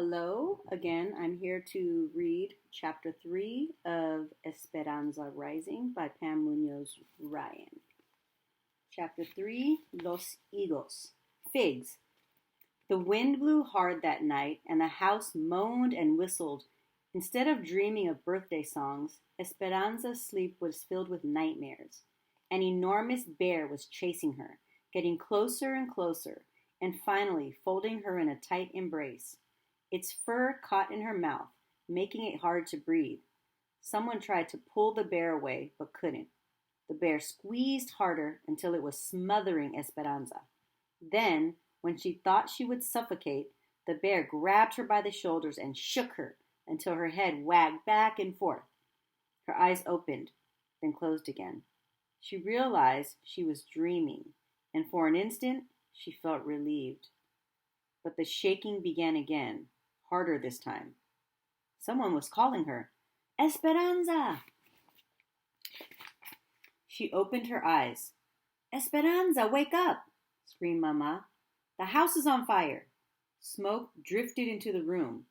Hello, again, I'm here to read chapter 3 of Esperanza Rising by Pam Munoz Ryan. Chapter 3, Los Higos, Figs. The wind blew hard that night, and the house moaned and whistled. Instead of dreaming of birthday songs, Esperanza's sleep was filled with nightmares. An enormous bear was chasing her, getting closer and closer, and finally folding her in a tight embrace. Its fur caught in her mouth, making it hard to breathe. Someone tried to pull the bear away, but couldn't. The bear squeezed harder until it was smothering Esperanza. Then, when she thought she would suffocate, the bear grabbed her by the shoulders and shook her until her head wagged back and forth. Her eyes opened, then closed again. She realized she was dreaming, and for an instant she felt relieved. But the shaking began again, harder this time. Someone was calling her, Esperanza! She opened her eyes. Esperanza, wake up! Screamed Mama. The house is on fire. Smoke drifted into the room.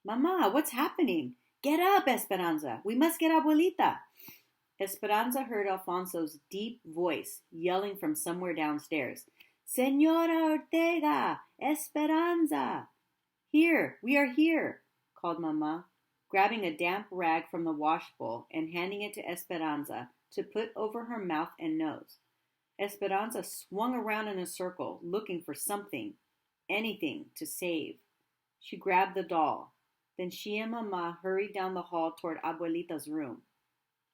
Mama, what's happening? Get up, Esperanza. We must get Abuelita. Esperanza heard Alfonso's deep voice yelling from somewhere downstairs. Señora Ortega! Esperanza! Here, we are here, called Mama, grabbing a damp rag from the wash bowl and handing it to Esperanza to put over her mouth and nose. Esperanza swung around in a circle, looking for something, anything, to save. She grabbed the doll. Then she and Mama hurried down the hall toward Abuelita's room.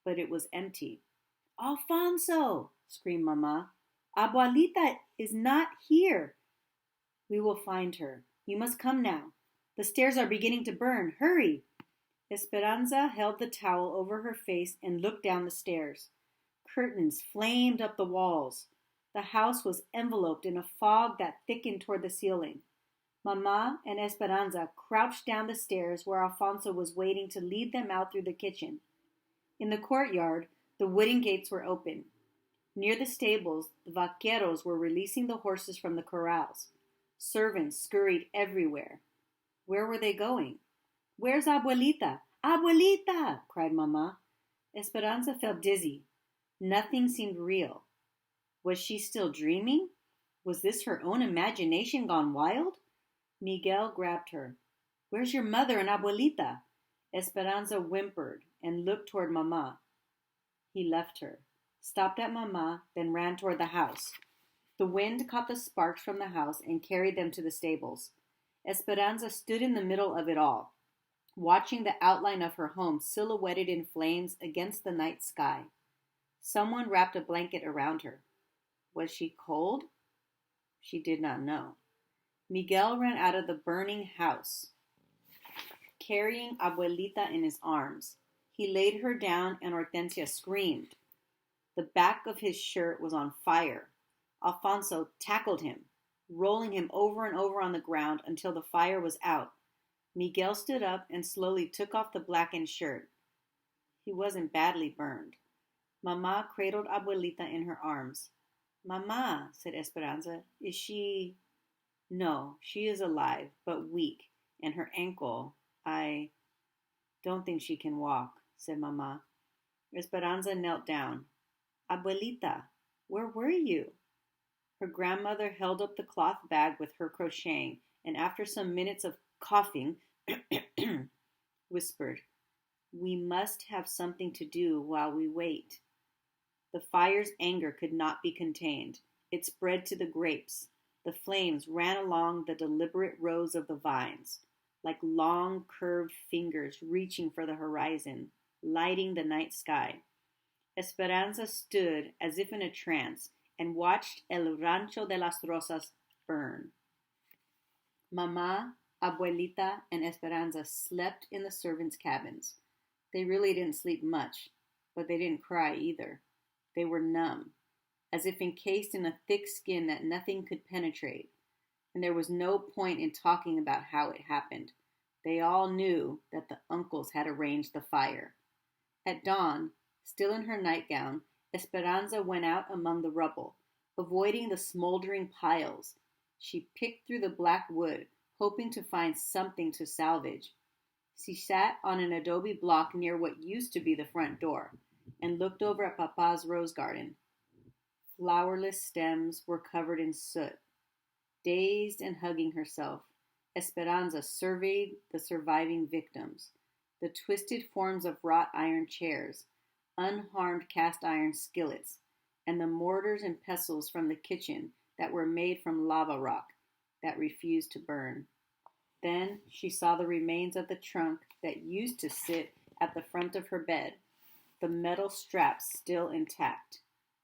But it was empty. Alfonso! Screamed Mama. Abuelita is not here. We will find her. You must come now. The stairs are beginning to burn. Hurry! Esperanza held the towel over her face and looked down the stairs. Curtains flamed up the walls. The house was enveloped in a fog that thickened toward the ceiling. Mama and Esperanza crouched down the stairs where Alfonso was waiting to lead them out through the kitchen. In the courtyard, the wooden gates were open. Near the stables, the vaqueros were releasing the horses from the corrals. Servants scurried everywhere. Where were they going? Where's Abuelita? Abuelita! Cried Mama. Esperanza felt dizzy. Nothing seemed real. Was she still dreaming? Was this her own imagination gone wild? Miguel grabbed her. Where's your mother and Abuelita? Esperanza whimpered and looked toward Mama. He left her, stopped at Mama, then ran toward the house. The wind caught the sparks from the house and carried them to the stables. Esperanza stood in the middle of it all, watching the outline of her home silhouetted in flames against the night sky. Someone wrapped a blanket around her. Was she cold? She did not know. Miguel ran out of the burning house, carrying Abuelita in his arms. He laid her down and Hortensia screamed. The back of his shirt was on fire. Alfonso tackled him, rolling him over and over on the ground until the fire was out. Miguel stood up and slowly took off the blackened shirt. He wasn't badly burned. Mama cradled Abuelita in her arms. Mama, said Esperanza, is she... No, she is alive, but weak, and her ankle, I don't think she can walk, said Mama. Esperanza knelt down. Abuelita, where were you? Her grandmother held up the cloth bag with her crocheting, and after some minutes of coughing, whispered, We must have something to do while we wait. The fire's anger could not be contained. It spread to the grapes. The flames ran along the deliberate rows of the vines, like long curved fingers reaching for the horizon, lighting the night sky. Esperanza stood as if in a trance and watched El Rancho de las Rosas burn. Mama, Abuelita, and Esperanza slept in the servants' cabins. They really didn't sleep much, but they didn't cry either. They were numb, as if encased in a thick skin that nothing could penetrate. And there was no point in talking about how it happened. They all knew that the uncles had arranged the fire. At dawn, still in her nightgown, Esperanza went out among the rubble, avoiding the smoldering piles. She picked through the black wood, hoping to find something to salvage. She sat on an adobe block near what used to be the front door and looked over at Papa's rose garden. Flowerless stems were covered in soot. Dazed and hugging herself, Esperanza surveyed the surviving victims, the twisted forms of wrought iron chairs, unharmed cast iron skillets, and the mortars and pestles from the kitchen that were made from lava rock that refused to burn. Then she saw the remains of the trunk that used to sit at the front of her bed, the metal straps still intact.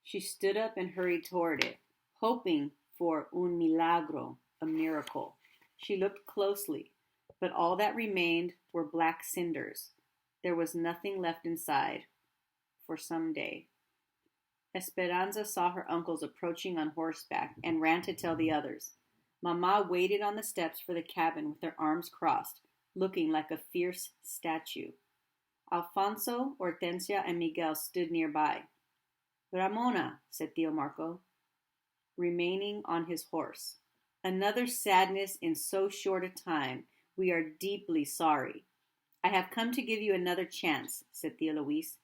She stood up and hurried toward it, hoping for un milagro, a miracle. She looked closely, but all that remained were black cinders. There was nothing left inside for some day. Esperanza saw her uncles approaching on horseback and ran to tell the others. Mamá waited on the steps for the cabin with her arms crossed, looking like a fierce statue. Alfonso, Hortensia, and Miguel stood nearby. Ramona, said Tío Marco, remaining on his horse. Another sadness in so short a time. We are deeply sorry. I have come to give you another chance, said Tía Luis.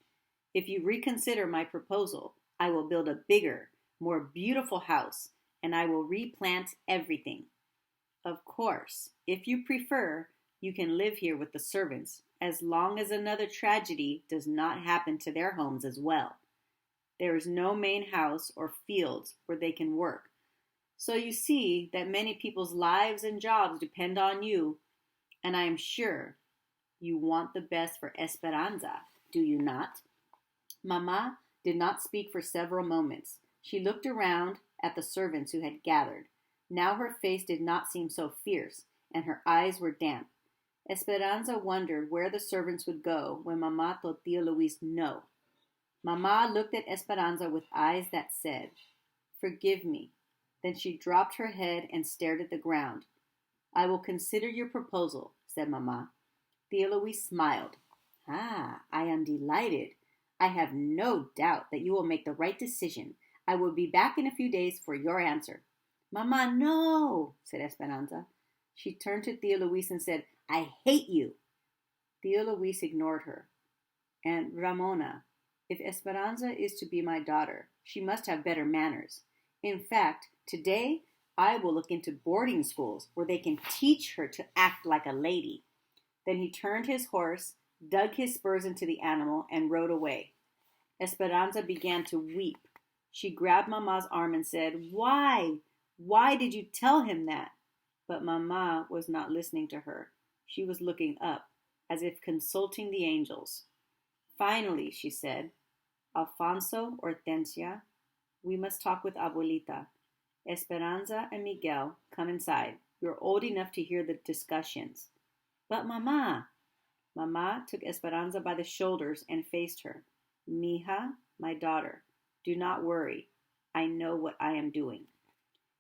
If you reconsider my proposal, I will build a bigger, more beautiful house, and I will replant everything. Of course, if you prefer, you can live here with the servants, as long as another tragedy does not happen to their homes as well. There is no main house or fields where they can work. So you see that many people's lives and jobs depend on you, and I am sure you want the best for Esperanza, do you not? Mamá did not speak for several moments. She looked around at the servants who had gathered. Now her face did not seem so fierce, and her eyes were damp. Esperanza wondered where the servants would go when Mamá told Tía Luis no. Mamá looked at Esperanza with eyes that said, "Forgive me." Then she dropped her head and stared at the ground. "I will consider your proposal," said Mamá. Tía Luis smiled. "Ah, I am delighted. I have no doubt that you will make the right decision. I will be back in a few days for your answer." "Mamá, no," said Esperanza. She turned to Tía Luis and said, "I hate you." Tía Luis ignored her. "And Ramona, if Esperanza is to be my daughter, she must have better manners. In fact, today I will look into boarding schools where they can teach her to act like a lady." Then he turned his horse, dug his spurs into the animal, and rode away. Esperanza began to weep. She grabbed Mammá's arm and said, "Why? Why did you tell him that?" But Mamá was not listening to her. She was looking up, as if consulting the angels. Finally, she said, "Alfonso, Hortensia, we must talk with Abuelita. Esperanza and Miguel, come inside. You're old enough to hear the discussions." "But Mamá." Mamá took Esperanza by the shoulders and faced her. "Mija, my daughter, do not worry. I know what I am doing."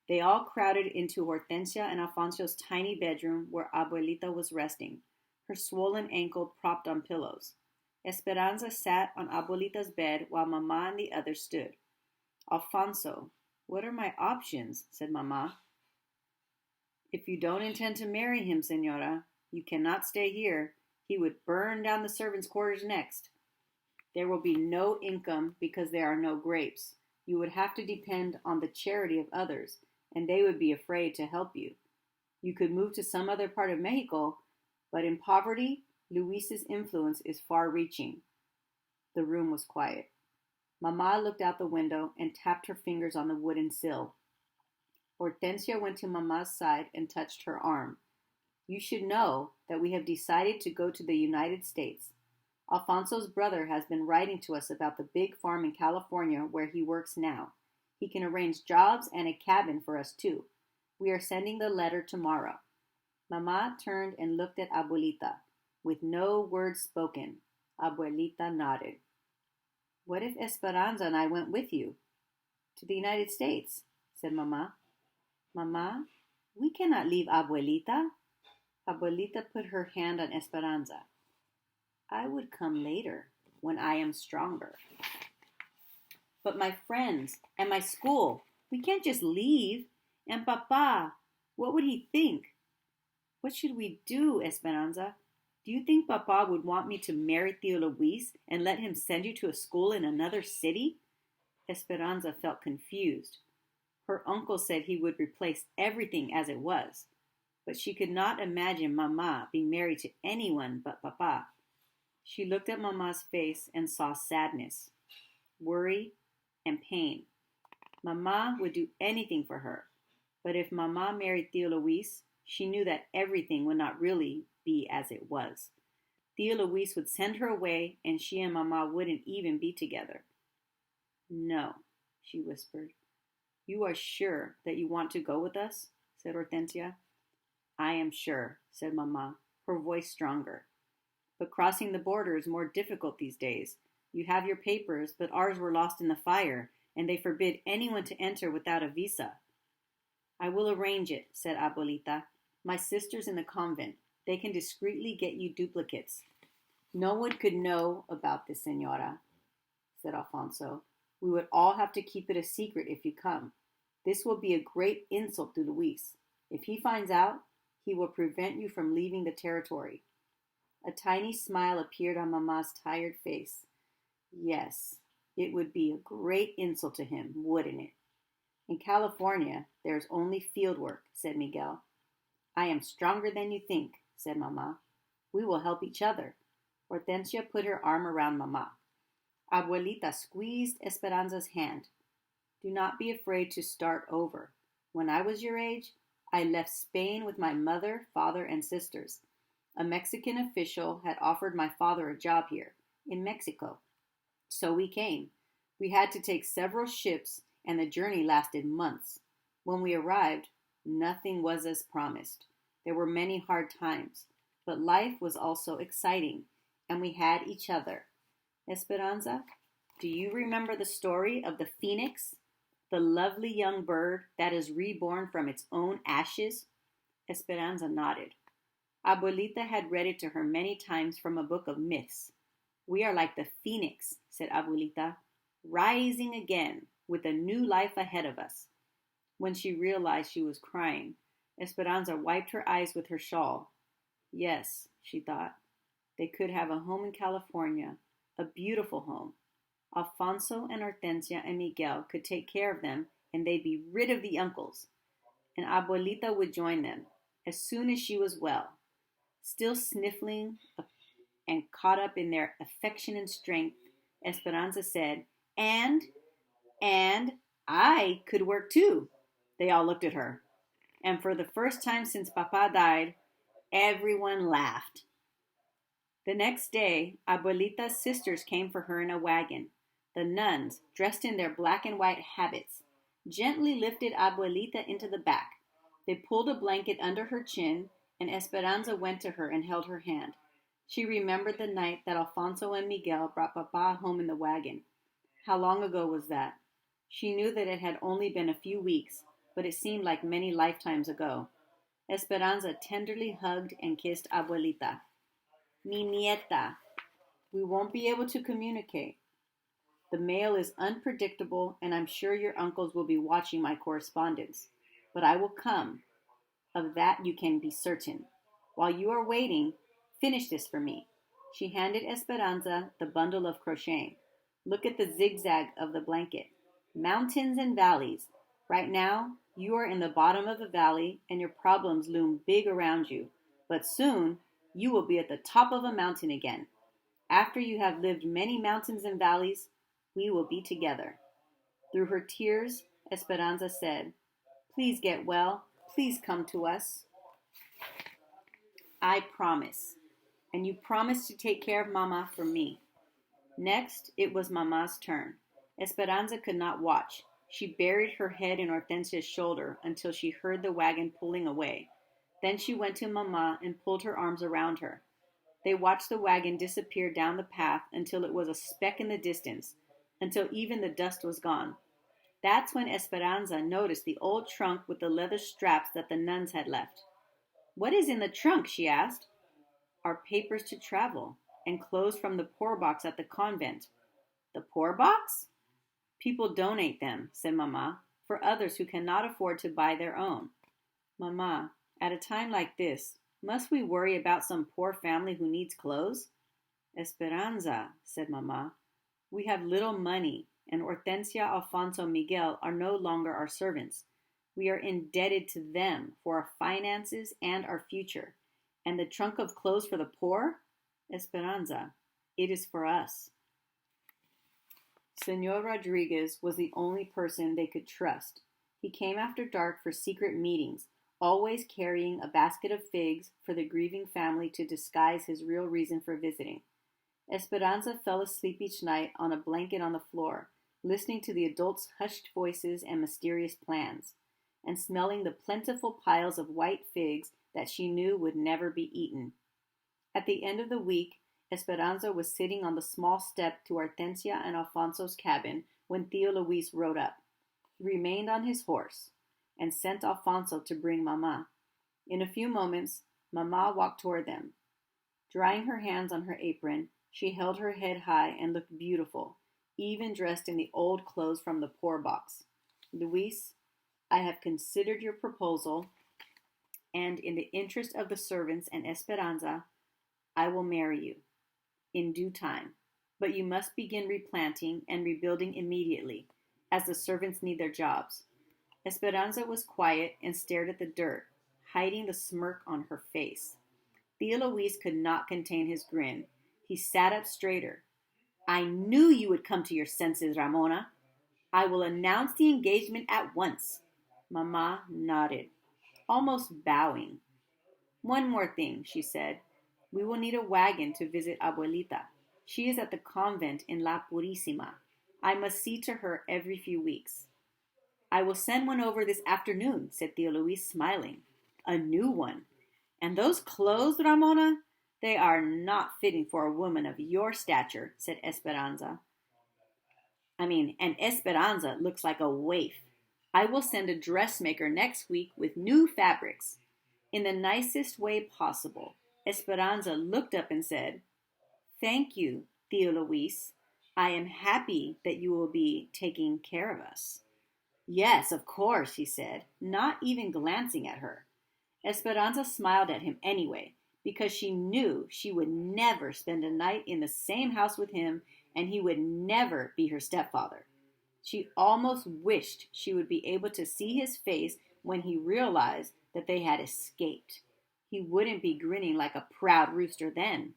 They all crowded into Hortensia and Alfonso's tiny bedroom where Abuelita was resting, her swollen ankle propped on pillows. Esperanza sat on Abuelita's bed while Mamá and the others stood. "Alfonso, what are my options?" said Mamá. "If you don't intend to marry him, Señora, you cannot stay here. He would burn down the servants' quarters next. There will be no income because there are no grapes. You would have to depend on the charity of others, and they would be afraid to help you. You could move to some other part of Mexico, but in poverty, Luis's influence is far-reaching." The room was quiet. Mamá looked out the window and tapped her fingers on the wooden sill. Hortensia went to Mammá's side and touched her arm. "You should know that we have decided to go to the United States. Alfonso's brother has been writing to us about the big farm in California where he works now. He can arrange jobs and a cabin for us too. We are sending the letter tomorrow." Mamá turned and looked at Abuelita. With no words spoken, Abuelita nodded. "What if Esperanza and I went with you?" "To the United States," said Mamá. "Mamá, we cannot leave Abuelita." Abuelita put her hand on Esperanza. "I would come later, when I am stronger." "But my friends and my school, we can't just leave. And Papa, what would he think?" What should we do, Esperanza? Do you think Papa would want me to marry Tio Luis and let him send you to a school in another city? Esperanza felt confused. Her uncle said he would replace everything as it was, but she could not imagine Mama being married to anyone but Papa. She looked at Mama's face and saw sadness, worry, and pain. Mama would do anything for her, but if Mama married Tio Luis, she knew that everything would not really be as it was. Tio Luis would send her away, and she and Mama wouldn't even be together. No, she whispered. You are sure that you want to go with us? Said Hortensia. I am sure, said Mama, her voice stronger. But crossing the border is more difficult these days. You have your papers, but ours were lost in the fire, and they forbid anyone to enter without a visa. I will arrange it, said Abuelita. My sister's in the convent. They can discreetly get you duplicates. No one could know about this, Senora, said Alfonso. We would all have to keep it a secret if you come. This will be a great insult to Luis. If he finds out, he will prevent you from leaving the territory. A tiny smile appeared on Mama's tired face. Yes, it would be a great insult to him, wouldn't it? In California, there is only field work, said Miguel. I am stronger than you think, said Mama. We will help each other. Hortensia put her arm around Mama. Abuelita squeezed Esperanza's hand. Do not be afraid to start over. When I was your age, I left Spain with my mother, father, and sisters. A Mexican official had offered my father a job here, in Mexico. So we came. We had to take several ships, and the journey lasted months. When we arrived, nothing was as promised. There were many hard times, but life was also exciting, and we had each other. Esperanza, do you remember the story of the phoenix, the lovely young bird that is reborn from its own ashes? Esperanza nodded. Abuelita had read it to her many times from a book of myths. We are like the phoenix, said Abuelita, rising again with a new life ahead of us. When she realized she was crying, Esperanza wiped her eyes with her shawl. Yes, she thought, they could have a home in California, a beautiful home. Alfonso and Hortensia and Miguel could take care of them, and they'd be rid of the uncles. And Abuelita would join them as soon as she was well. Still sniffling and caught up in their affection and strength, Esperanza said, And I could work too. They all looked at her. And for the first time since Papa died, everyone laughed. The next day, Abuelita's sisters came for her in a wagon. The nuns, dressed in their black and white habits, gently lifted Abuelita into the back. They pulled a blanket under her chin, and Esperanza went to her and held her hand. She remembered the night that Alfonso and Miguel brought Papa home in the wagon. How long ago was that? She knew that it had only been a few weeks, but it seemed like many lifetimes ago. Esperanza tenderly hugged and kissed Abuelita. Mi nieta, we won't be able to communicate. The mail is unpredictable, and I'm sure your uncles will be watching my correspondence. But I will come. Of that you can be certain. While you are waiting, finish this for me. She handed Esperanza the bundle of crochet. Look at the zigzag of the blanket. Mountains and valleys. Right now, you are in the bottom of a valley, and your problems loom big around you. But soon, you will be at the top of a mountain again. After you have lived many mountains and valleys, we will be together. Through her tears, Esperanza said, Please get well. Please come to us. I promise. And you promise to take care of Mama for me. Next, it was Mama's turn. Esperanza could not watch. She buried her head in Hortensia's shoulder until she heard the wagon pulling away. Then she went to Mama and pulled her arms around her. They watched the wagon disappear down the path until it was a speck in the distance, until even the dust was gone. That's when Esperanza noticed the old trunk with the leather straps that the nuns had left. What is in the trunk? She asked. Our papers to travel and clothes from the poor box at the convent. The poor box? People donate them, said Mama, for others who cannot afford to buy their own. Mama, at a time like this, Must we worry about some poor family who needs clothes? Esperanza, said Mamma, we have little money, and Hortensia, Alfonso, Miguel are no longer our servants. We are indebted to them for our finances and our future. And the trunk of clothes for the poor? Esperanza, it is for us. Senor Rodriguez was the only person they could trust. He came after dark for secret meetings, always carrying a basket of figs for the grieving family to disguise his real reason for visiting. Esperanza fell asleep each night on a blanket on the floor, listening to the adults' hushed voices and mysterious plans, and smelling the plentiful piles of white figs that she knew would never be eaten. At the end of the week, Esperanza was sitting on the small step to Hortensia and Alfonso's cabin when Tío Luis rode up. He remained on his horse and sent Alfonso to bring Mamá. In a few moments, Mamá walked toward them. Drying her hands on her apron, she held her head high and looked beautiful, even dressed in the old clothes from the poor box. Luis, I have considered your proposal, and in the interest of the servants and Esperanza, I will marry you in due time. But you must begin replanting and rebuilding immediately, as the servants need their jobs. Esperanza was quiet and stared at the dirt, hiding the smirk on her face. Tío Luis could not contain his grin. He sat up straighter. I knew you would come to your senses, Ramona. I will announce the engagement at once. Mamá nodded, almost bowing. One more thing, she said. We will need a wagon to visit Abuelita. She is at the convent in La Purísima. I must see to her every few weeks. I will send one over this afternoon, said Tío Luis, smiling. A new one. And those clothes, Ramona? They are not fitting for a woman of your stature, said Esperanza. And Esperanza looks like a waif. I will send a dressmaker next week with new fabrics. In the nicest way possible, Esperanza looked up and said, Thank you, Tío Luis. I am happy that you will be taking care of us. Yes, of course, he said, not even glancing at her. Esperanza smiled at him anyway, because she knew she would never spend a night in the same house with him, and he would never be her stepfather. She almost wished she would be able to see his face when he realized that they had escaped. He wouldn't be grinning like a proud rooster then.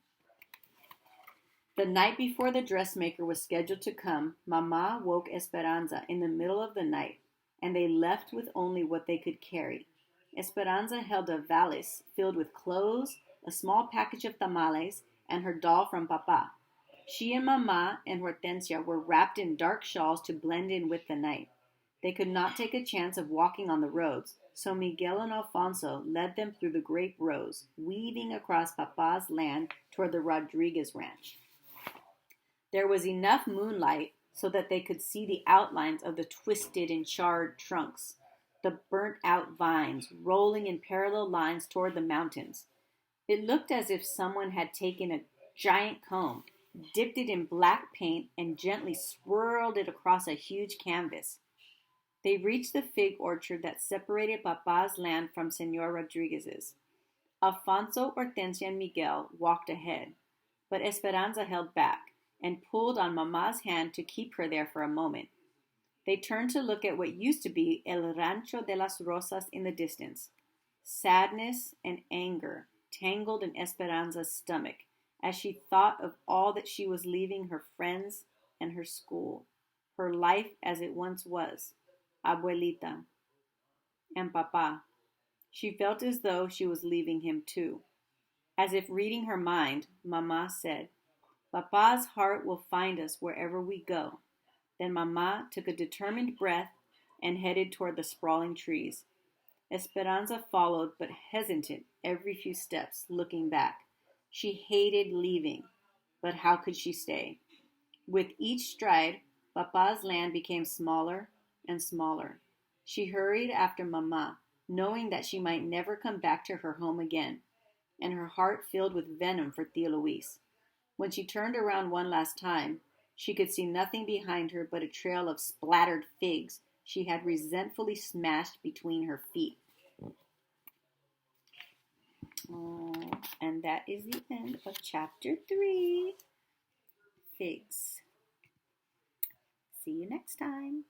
The night before the dressmaker was scheduled to come, Mamá woke Esperanza in the middle of the night, and they left with only what they could carry. Esperanza held a valise filled with clothes, a small package of tamales, and her doll from Papa. She and Mamá and Hortensia were wrapped in dark shawls to blend in with the night. They could not take a chance of walking on the roads, so Miguel and Alfonso led them through the grape rows, weaving across Papa's land toward the Rodriguez ranch. There was enough moonlight so that they could see the outlines of the twisted and charred trunks, the burnt-out vines rolling in parallel lines toward the mountains. It looked as if someone had taken a giant comb, dipped it in black paint, and gently swirled it across a huge canvas. They reached the fig orchard that separated Papa's land from Senor Rodriguez's. Alfonso, Hortensia, and Miguel walked ahead, but Esperanza held back and pulled on Mamã's hand to keep her there for a moment. They turned to look at what used to be El Rancho de las Rosas in the distance. Sadness and anger tangled in Esperanza's stomach as she thought of all that she was leaving her friends and her school, her life as it once was, Abuelita, and Papa. She felt as though she was leaving him too. As if reading her mind, Mamá said, Papa's heart will find us wherever we go. Then Mamá took a determined breath and headed toward the sprawling trees. Esperanza followed, but hesitant every few steps, looking back. She hated leaving, but how could she stay? With each stride, Papa's land became smaller and smaller. She hurried after Mamá, knowing that she might never come back to her home again, and her heart filled with venom for Tío Luis. When she turned around one last time, she could see nothing behind her but a trail of splattered figs she had resentfully smashed between her feet. Oh, and that is the end of chapter 3, Figs. See you next time.